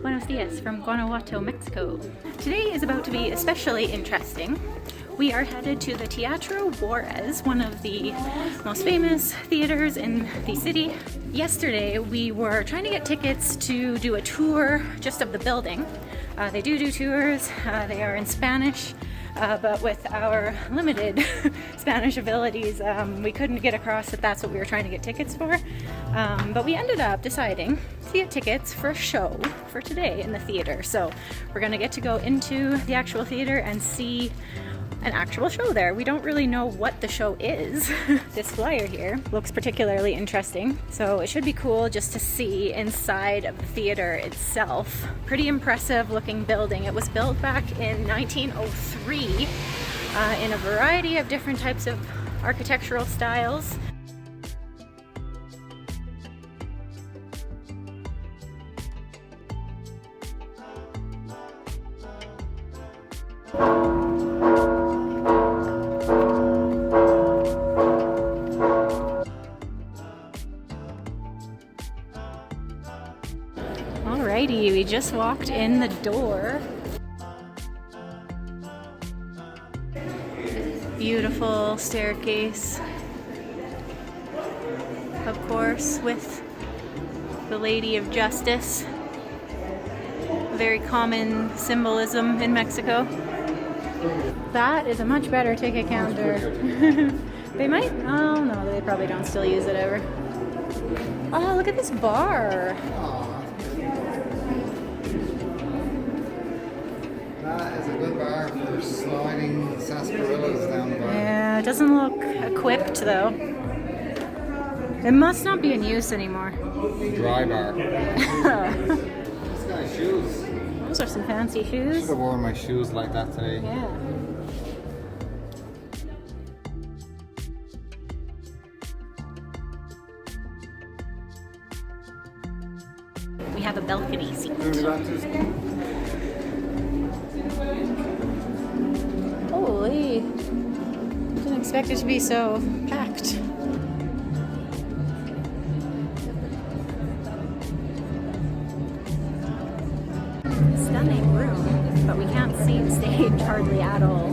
Buenos dias from Guanajuato, Mexico. Today is about to be especially interesting. We are headed to the Teatro Juárez, one of the most famous theaters in the city. Yesterday we were trying to get tickets to do a tour just of the building. They do tours, they are in Spanish, but with our limited Spanish abilities, we couldn't get across that that's what we were trying to get tickets for. But we ended up deciding to get tickets for a show for today in the theater. So we're gonna get to go into the actual theater and see an actual show there. We don't really know what the show is. This flyer here looks particularly interesting, so it should be cool just to see inside of the theater itself. Pretty impressive looking building. It was built back in 1903 in a variety of different types of architectural styles. Alrighty, we just walked in the door. Beautiful staircase, of course, with the Lady of Justice. A very common symbolism in Mexico. That is a much better ticket counter. They might, oh no, they probably don't still use it ever. Oh, look at this bar. That is a good bar for sliding sarsaparillas down the bar. Yeah, it doesn't look equipped though. It must not be in use anymore. Dry bar. This guy's shoes. Those are some fancy I shoes. should have worn my shoes like that today. Yeah. We have a balcony seat. Holy, didn't expect it to be so packed. Stunning room, but we can't see the stage hardly at all.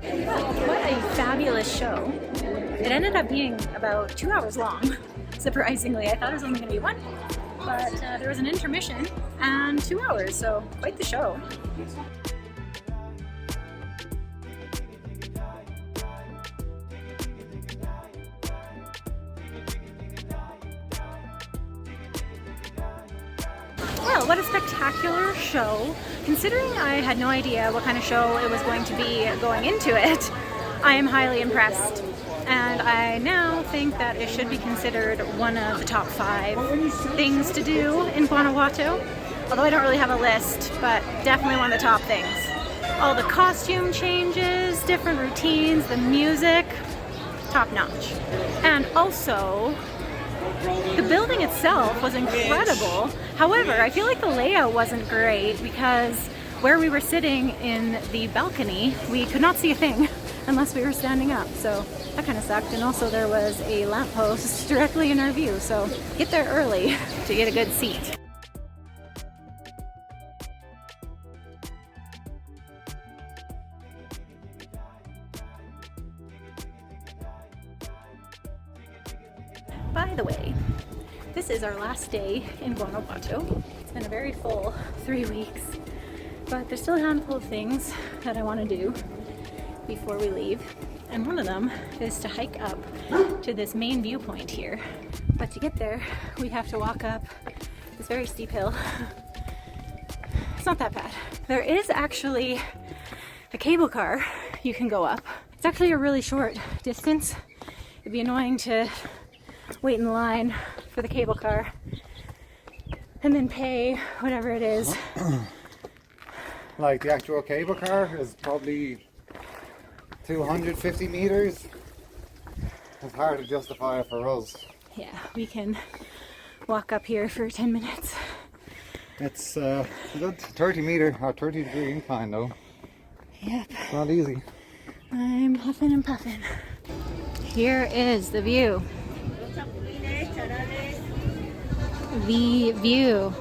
What a fabulous show. It ended up being about 2 hours long, surprisingly. I thought it was only going to be one, but there was an intermission and 2 hours, so quite the show. Well, what a spectacular show. Considering I had no idea what kind of show it was going to be going into it, I am highly impressed. And I now think that it should be considered one of the top 5 things to do in Guanajuato. Although I don't really have a list, but definitely one of the top things. All the costume changes, different routines, the music, top notch. And also, the building itself was incredible. However, I feel like the layout wasn't great because where we were sitting in the balcony, we could not see a thing unless we were standing up. So that kind of sucked. And also there was a lamppost directly in our view. So get there early to get a good seat. By the way, this is our last day in Guanajuato. It's been a very full 3 weeks, but there's still a handful of things that I want to do before we leave. And one of them is to hike up to this main viewpoint here. But to get there, we have to walk up this very steep hill. It's not that bad. There is actually a cable car you can go up. It's actually a really short distance. It'd be annoying to wait in line for the cable car and then pay whatever it is. Like the actual cable car is probably 250 meters. It's hard to justify it for us. Yeah, we can walk up here for 10 minutes. It's a good 30 meter or 30 degree incline though. Yep. It's not easy. I'm huffing and puffing. Here is the view. The view.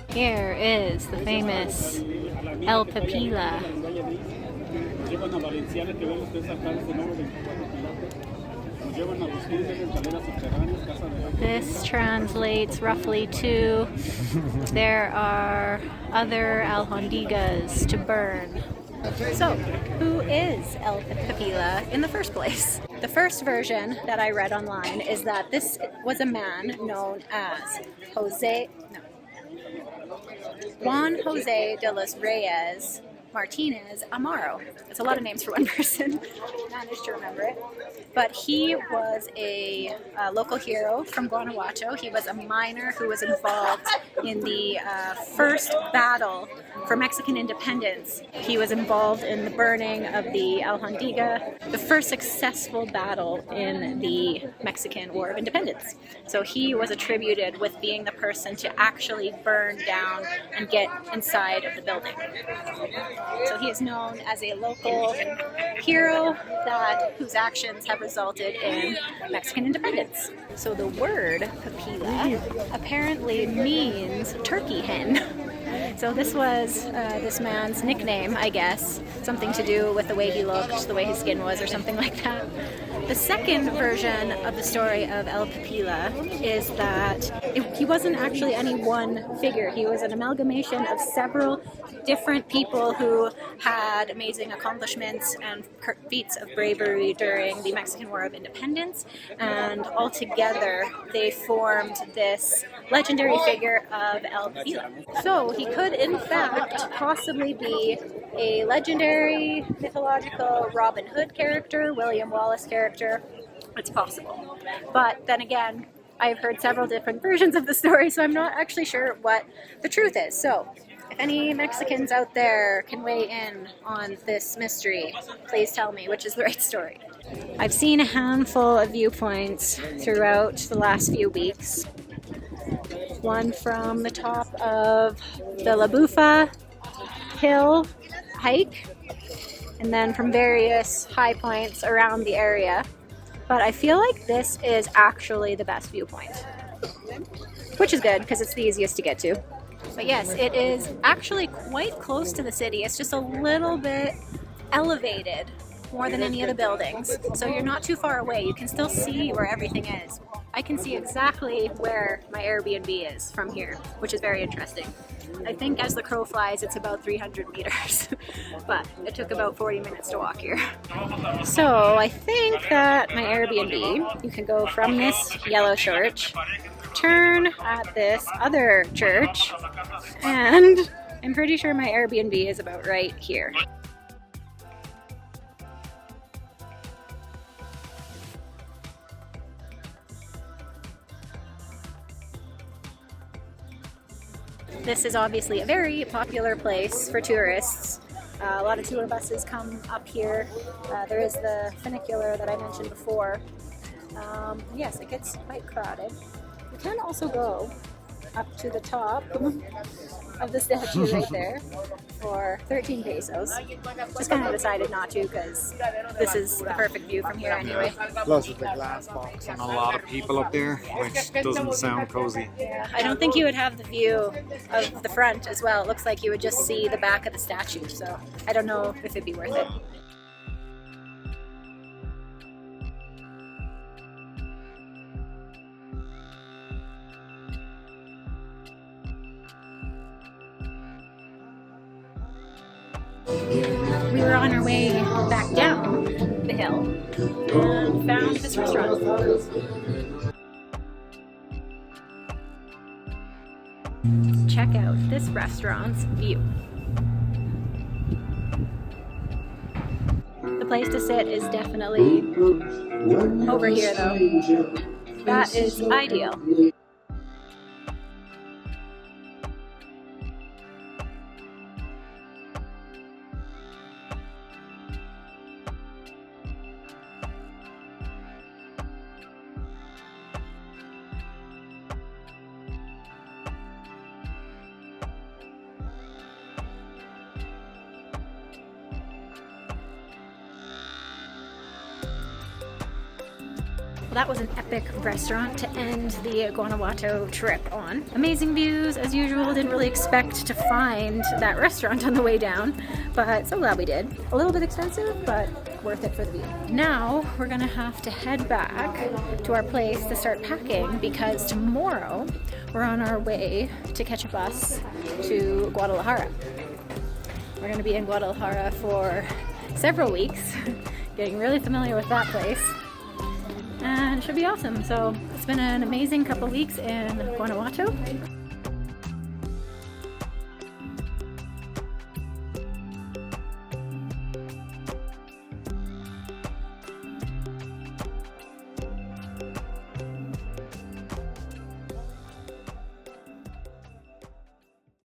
Here is the famous El Pípila. This translates roughly to there are other alhondigas to burn. So, who is El Pípila in the first place? The first version that I read online is that this was a man known as Juan Jose de los Reyes Martinez Amaro. It's a lot of names for one person. Managed to remember it. But he was a local hero from Guanajuato. He was a miner who was involved in the first battle for Mexican independence. He was involved in the burning of the Alhondiga, the first successful battle in the Mexican War of Independence. So he was attributed with being the person to actually burn down and get inside of the building. So he is known as a local hero whose actions have resulted in Mexican independence. So the word Pípila apparently means turkey hen. So this was this man's nickname, I guess. Something to do with the way he looked, the way his skin was, or something like that. The second version of the story of El Pípila is that he wasn't actually any one figure. He was an amalgamation of several different people who had amazing accomplishments and feats of bravery during the Mexican War of Independence, and all together they formed this legendary figure of El Pípila. So he could in fact possibly be a legendary mythological Robin Hood character, William Wallace character. It's possible. But then again, I've heard several different versions of the story, so I'm not actually sure what the truth is. So if any Mexicans out there can weigh in on this mystery, please tell me which is the right story. I've seen a handful of viewpoints throughout the last few weeks. One from the top of the La Bufa Hill hike, and then from various high points around the area. But I feel like this is actually the best viewpoint, which is good because it's the easiest to get to. But yes, it is actually quite close to the city. It's just a little bit elevated more than any of the buildings. So you're not too far away. You can still see where everything is. I can see exactly where my Airbnb is from here, which is very interesting. I think as the crow flies, it's about 300 meters, but it took about 40 minutes to walk here. So I think that my Airbnb, you can go from this yellow church, turn at this other church, and I'm pretty sure my Airbnb is about right here. This is obviously a very popular place for tourists. A lot of tour buses come up here. There is the funicular that I mentioned before. Yes, it gets quite crowded. You can also go up to the top of the statue right there for 13 pesos. Just kind of decided not to because this is the perfect view from here anyway. Plus it's a glass box and a lot of people up there, which doesn't sound cozy. Yeah, I don't think you would have the view of the front as well. It looks like you would just see the back of the statue, so I don't know if it'd be worth it. We were on our way back down the hill and found this restaurant. Check out this restaurant's view. The place to sit is definitely over here though. That is ideal. That was an epic restaurant to end the Guanajuato trip on. Amazing views as usual. Didn't really expect to find that restaurant on the way down, but so glad we did. A little bit expensive, but worth it for the view. Now we're gonna have to head back to our place to start packing because tomorrow we're on our way to catch a bus to Guadalajara. We're gonna be in Guadalajara for several weeks, getting really familiar with that place. And it should be awesome. So it's been an amazing couple weeks in Guanajuato.